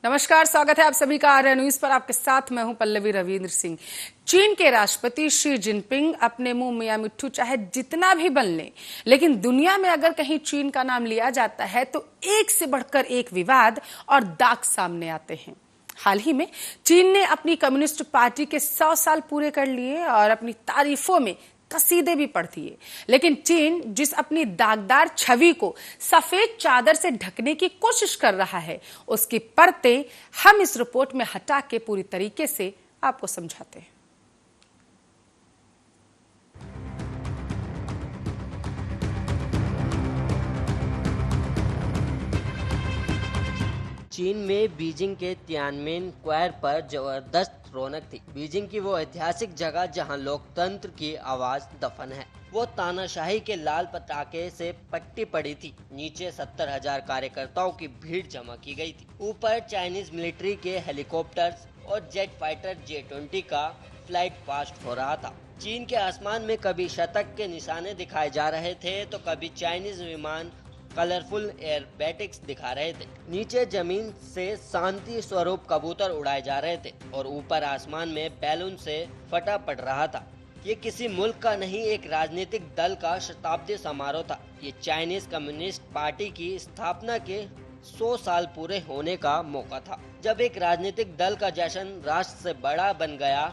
नमस्कार, स्वागत है आप सभी का आर्या न्यूज पर। आपके साथ मैं हूं पल्लवी रविंद्र सिंह। चीन के राष्ट्रपति शी जिनपिंग अपने मुंह मियां मिट्ठू चाहे जितना भी बन लें, लेकिन दुनिया में अगर कहीं चीन का नाम लिया जाता है तो एक से बढ़कर एक विवाद और दाग सामने आते हैं। हाल ही में चीन ने अपनी कम्युनिस्ट पार्टी के 100 साल पूरे कर लिए और अपनी तारीफों में कसीदे भी पढ़ दिए। लेकिन चीन जिस अपनी दागदार छवि को सफेद चादर से ढकने की कोशिश कर रहा है, उसकी परतें हम इस रिपोर्ट में हटा के पूरी तरीके से आपको समझाते हैं। चीन में बीजिंग के तियानमेन स्क्वायर पर जबरदस्त रौनक थी। बीजिंग की वो ऐतिहासिक जगह जहां लोकतंत्र की आवाज दफन है, वो तानाशाही के लाल पताके से पट्टी पड़ी थी। नीचे 70,000 कार्यकर्ताओं की भीड़ जमा की गई थी। ऊपर चाइनीज मिलिट्री के हेलीकॉप्टर्स और जेट फाइटर J-20 का फ्लाइट पास्ट हो रहा था। चीन के आसमान में कभी शतक के निशाने दिखाए जा रहे थे तो कभी चाइनीज विमान कलरफुल एयरबैटिक्स दिखा रहे थे। नीचे जमीन से शांति स्वरूप कबूतर उड़ाए जा रहे थे और ऊपर आसमान में बैलून से फटा पड़ रहा था। ये किसी मुल्क का नहीं, एक राजनीतिक दल का शताब्दी समारोह था। ये चाइनीज कम्युनिस्ट पार्टी की स्थापना के 100 साल पूरे होने का मौका था। जब एक राजनीतिक दल का जश्न राष्ट्र से बड़ा बन गया,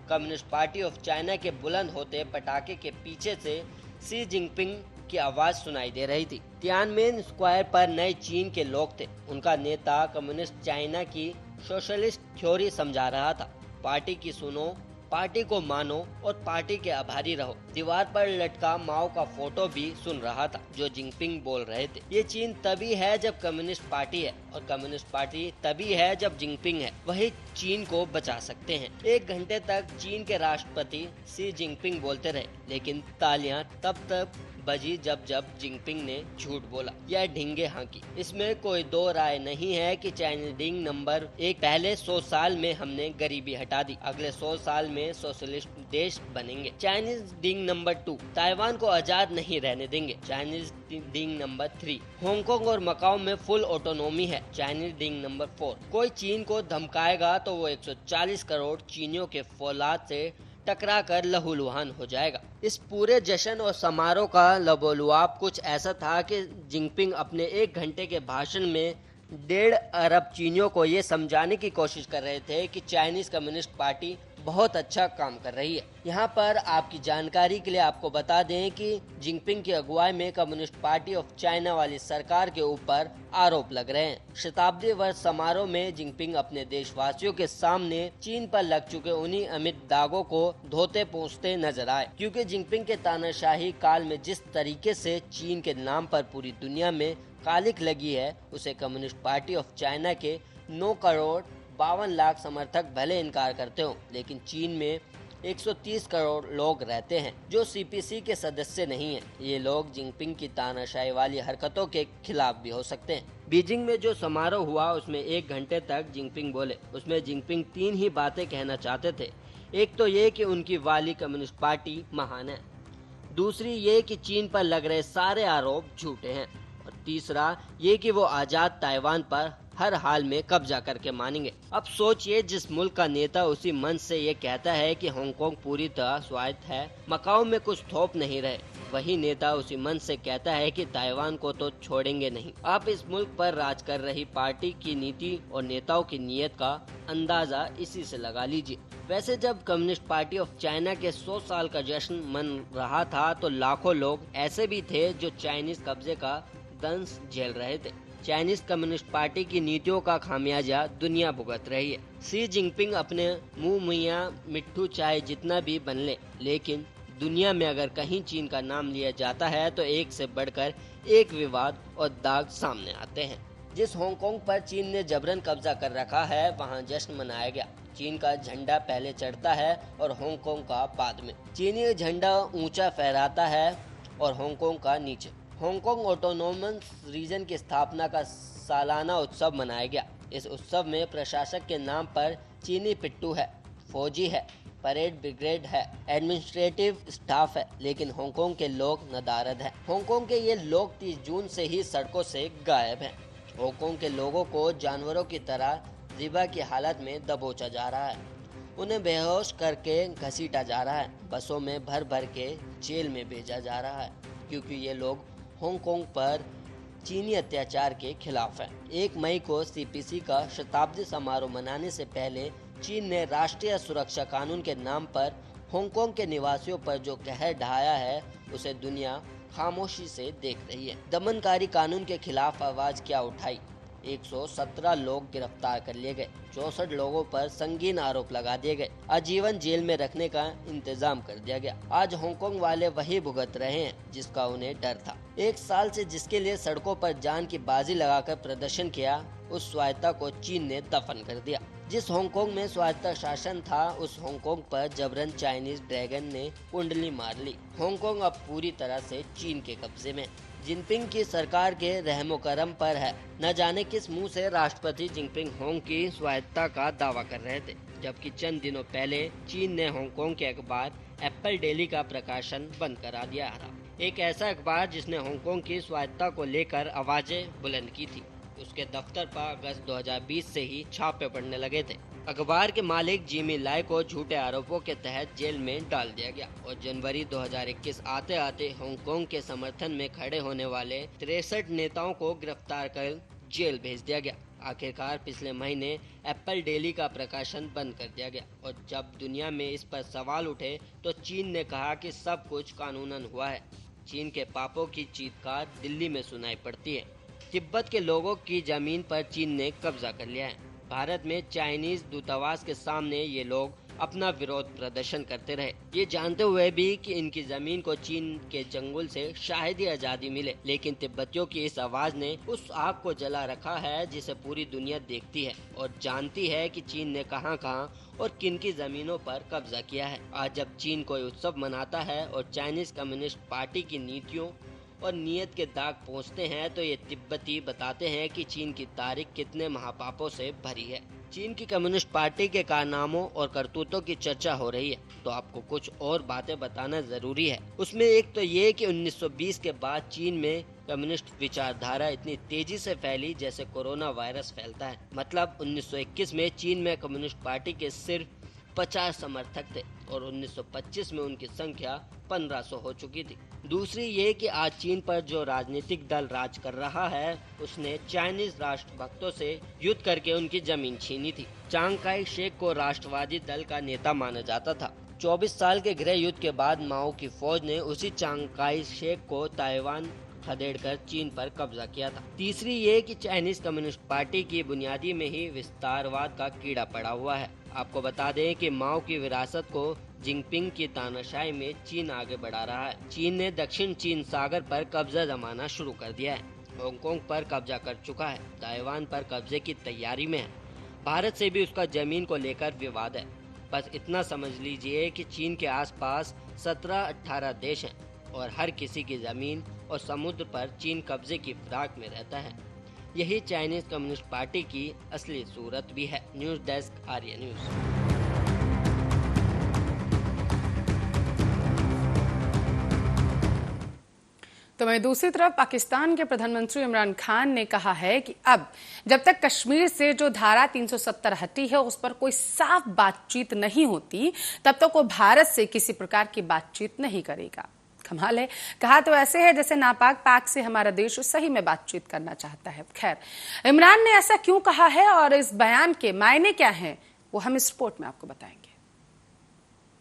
कम्युनिस्ट पार्टी ऑफ चाइना के बुलंद होते पटाखे के पीछे से शी जिनपिंग की आवाज सुनाई दे रही थी। तियानमेन स्क्वायर पर नए चीन के लोग थे। उनका नेता कम्युनिस्ट चाइना की सोशलिस्ट थ्योरी समझा रहा था। पार्टी की सुनो, पार्टी को मानो और पार्टी के आभारी रहो। दीवार पर लटका माओ का फोटो भी सुन रहा था जो जिनपिंग बोल रहे थे। ये चीन तभी है जब कम्युनिस्ट पार्टी है और कम्युनिस्ट पार्टी तभी है जब जिनपिंग है। वही चीन को बचा सकते हैं। 1 घंटे तक चीन के राष्ट्रपति शी जिनपिंग बोलते रहे, लेकिन तालियां तब बजी जब जिनपिंग ने झूठ बोला या ढींगे हाँकी। इसमें कोई दो राय नहीं है कि चाइनीज डिंग नंबर 1 पहले 100 साल में हमने गरीबी हटा दी, अगले 100 साल में सोशलिस्ट देश बनेंगे। चाइनीज डिंग नंबर 2 ताइवान को आजाद नहीं रहने देंगे। चाइनीज डिंग नंबर 3 हांगकांग और मकाओ में फुल ऑटोनॉमी है। चाइनीज डिंग नंबर 4 कोई चीन को धमकाएगा तो वो 140 करोड़ चीनियों के फौलाद से टकरा कर लहूलुहान हो जाएगा। इस पूरे जश्न और समारोह का लबोलुआब कुछ ऐसा था कि जिनपिंग अपने 1 घंटे के भाषण में 1.5 अरब चीनियों को ये समझाने की कोशिश कर रहे थे कि चाइनीज कम्युनिस्ट पार्टी बहुत अच्छा काम कर रही है। यहाँ पर आपकी जानकारी के लिए आपको बता दें कि जिनपिंग की अगुवाई में कम्युनिस्ट पार्टी ऑफ चाइना वाली सरकार के ऊपर आरोप लग रहे हैं। शताब्दी वर्ष समारोह में जिनपिंग अपने देशवासियों के सामने चीन पर लग चुके उन्हीं अमिट दागों को धोते पोंछते नजर आए, क्योंकि जिनपिंग के तानाशाही काल में जिस तरीके से चीन के नाम पर पूरी दुनिया में कालिक लगी है, उसे कम्युनिस्ट पार्टी ऑफ चाइना के 9 करोड़ 52 लाख समर्थक भले इनकार करते हो, लेकिन चीन में 130 करोड़ लोग रहते हैं जो सीपीसी के सदस्य नहीं हैं। ये लोग जिनपिंग की तानाशाही वाली हरकतों के खिलाफ भी हो सकते हैं। बीजिंग में जो समारोह हुआ उसमें 1 घंटे तक जिनपिंग बोले। उसमें जिनपिंग 3 ही बातें कहना चाहते थे। एक तो ये कि उनकी वाली कम्युनिस्ट पार्टी महान है, दूसरी ये कि चीन पर लग रहे सारे आरोप झूठे हैं, और तीसरा ये कि वो आजाद ताइवान पर हर हाल में कब्जा करके मानेंगे। अब सोचिए, जिस मुल्क का नेता उसी मन से ये कहता है कि हांगकांग पूरी तरह स्वायत्त है, मकाओ में कुछ थोप नहीं रहे, वही नेता उसी मन से कहता है कि ताइवान को तो छोड़ेंगे नहीं। आप इस मुल्क पर राज कर रही पार्टी की नीति और नेताओं की नीयत का अंदाजा इसी से लगा लीजिए। वैसे जब कम्युनिस्ट पार्टी ऑफ चाइना के 100 साल का जश्न मन रहा था तो लाखों लोग ऐसे भी थे जो चाइनीज कब्जे का दंश झेल रहे थे। चाइनीज कम्युनिस्ट पार्टी की नीतियों का खामियाजा दुनिया भुगत रही है। शी जिनपिंग अपने मुंह मियां मिट्ठू चाहे जितना भी बन ले, लेकिन दुनिया में अगर कहीं चीन का नाम लिया जाता है तो एक से बढ़कर एक विवाद और दाग सामने आते हैं। जिस हांगकांग पर चीन ने जबरन कब्जा कर रखा है, वहां जश्न मनाया गया। चीन का झंडा पहले चढ़ता है और हांगकांग का बाद में। चीनी झंडा ऊंचा फहराता है और हांगकांग का नीचे। हांगकांग ऑटोनोमस रीजन की स्थापना का सालाना उत्सव मनाया गया। इस उत्सव में प्रशासक के नाम पर चीनी पिट्टू है, फौजी है, परेड ब्रिगेड है, एडमिनिस्ट्रेटिव स्टाफ है, लेकिन हांगकांग के लोग नदारद हैं। हांगकांग के ये लोग 30 जून से ही सड़कों से गायब हैं। हांगकांग के लोगों को जानवरों की तरह तकरीबा की हालत में दबोचा जा रहा है। उन्हें बेहोश करके घसीटा जा रहा है। बसों में भर भर के जेल में भेजा जा रहा है, क्योंकि ये लोग हांगकांग पर चीनी अत्याचार के खिलाफ हैं। 1 मई को सीपीसी का शताब्दी समारोह मनाने से पहले चीन ने राष्ट्रीय सुरक्षा कानून के नाम पर हांगकांग के निवासियों पर जो कहर ढाया है, उसे दुनिया खामोशी से देख रही है। दमनकारी कानून के खिलाफ आवाज क्या उठाई? 117 लोग गिरफ्तार कर लिए गए, 64 लोगों पर संगीन आरोप लगा दिए गए, आजीवन जेल में रखने का इंतजाम कर दिया गया। आज हांगकांग वाले वही भुगत रहे हैं जिसका उन्हें डर था। 1 साल से जिसके लिए सड़कों पर जान की बाजी लगाकर प्रदर्शन किया, उस स्वायत्ता को चीन ने दफन कर दिया। जिस हांगकांग में स्वायत्ता शासन था, उस हांगकांग पर जबरन चाइनीज ड्रैगन ने कुंडली मार ली। हांगकांग अब पूरी तरह से चीन के कब्जे में। जिनपिंग की सरकार के रहमो करम पर है। न जाने किस मुंह से राष्ट्रपति जिनपिंग हांगकांग की स्वायत्ता का दावा कर रहे थे, जबकि चंद दिनों पहले चीन ने हांगकांग के अखबार एप्पल डेली का प्रकाशन बंद करा दिया था। एक ऐसा अखबार जिसने हांगकांग की स्वायत्ता को लेकर आवाजें बुलंद की थी। उसके दफ्तर पर अगस्त 2020 से ही छापे पड़ने लगे थे। अखबार के मालिक जिमी लाई को झूठे आरोपों के तहत जेल में डाल दिया गया और जनवरी 2021 आते आते हांगकांग के समर्थन में खड़े होने वाले 63 नेताओं को गिरफ्तार कर जेल भेज दिया गया। आखिरकार पिछले महीने एप्पल डेली का प्रकाशन बंद कर दिया गया और जब दुनिया में इस पर सवाल उठे तो चीन ने कहा कि सब कुछ कानूनन हुआ है। चीन के पापों की चीत्कार दिल्ली में सुनाई पड़ती है। तिब्बत के लोगों की जमीन पर चीन ने कब्जा कर लिया है। भारत में चाइनीज दूतावास के सामने ये लोग अपना विरोध प्रदर्शन करते रहे, ये जानते हुए भी कि इनकी जमीन को चीन के चंगुल से शायद ही आजादी मिले। लेकिन तिब्बतियों की इस आवाज ने उस आग को जला रखा है जिसे पूरी दुनिया देखती है और जानती है कि चीन ने कहां-कहां और किन की जमीनों पर कब्जा किया है। आज जब चीन कोई उत्सव मनाता है और चाइनीज कम्युनिस्ट पार्टी की नीतियों और नियत के दाग पहुंचते हैं, तो ये तिब्बती बताते हैं कि चीन की तारीख कितने महापापों से भरी है। चीन की कम्युनिस्ट पार्टी के कारनामों और करतूतों की चर्चा हो रही है, तो आपको कुछ और बातें बताना जरूरी है। उसमें एक तो ये कि 1920 के बाद चीन में कम्युनिस्ट विचारधारा इतनी तेजी से फैली जैसे कोरोना वायरस फैलता है। मतलब 1921 में चीन में कम्युनिस्ट पार्टी के सिर्फ 50 समर्थक थे और 1925 में उनकी संख्या 1500 हो चुकी थी। दूसरी ये कि आज चीन पर जो राजनीतिक दल राज कर रहा है, उसने चाइनीज राष्ट्रभक्तों से युद्ध करके उनकी जमीन छीनी थी। चांग काई शेक को राष्ट्रवादी दल का नेता माना जाता था। 24 साल के गृह युद्ध के बाद माओ की फौज ने उसी चांग काई शेक को ताइवान खदेड़कर चीन पर कब्जा किया था। तीसरी ये कि चाइनीज कम्युनिस्ट पार्टी की बुनियादी में ही विस्तारवाद का कीड़ा पड़ा हुआ है। आपको बता दें कि माओ की विरासत को जिनपिंग की तानाशाही में चीन आगे बढ़ा रहा है। चीन ने दक्षिण चीन सागर पर कब्जा जमाना शुरू कर दिया है, हांगकांग पर कब्जा कर चुका है, ताइवान पर कब्जे की तैयारी में है। भारत से भी उसका जमीन को लेकर विवाद है। बस इतना समझ लीजिए कि चीन के आसपास 17-18 देश हैं और हर किसी की जमीन और समुद्र पर चीन कब्जे की फिराक में रहता है। यही चाइनीज कम्युनिस्ट पार्टी की असली सूरत भी है। News desk, Arya news. तो वहीं दूसरी तरफ पाकिस्तान के प्रधानमंत्री इमरान खान ने कहा है कि अब जब तक कश्मीर से जो धारा 370 हटी है उस पर कोई साफ बातचीत नहीं होती, तब तक वो भारत से किसी प्रकार की बातचीत नहीं करेगा। कमाल है, कहा तो ऐसे है जैसे नापाक पाक से हमारा देश सही में बातचीत करना चाहता है। खैर, इमरान ने ऐसा क्यों कहा है और इस बयान के मायने क्या हैं, वो हम इस रिपोर्ट में आपको बताएंगे।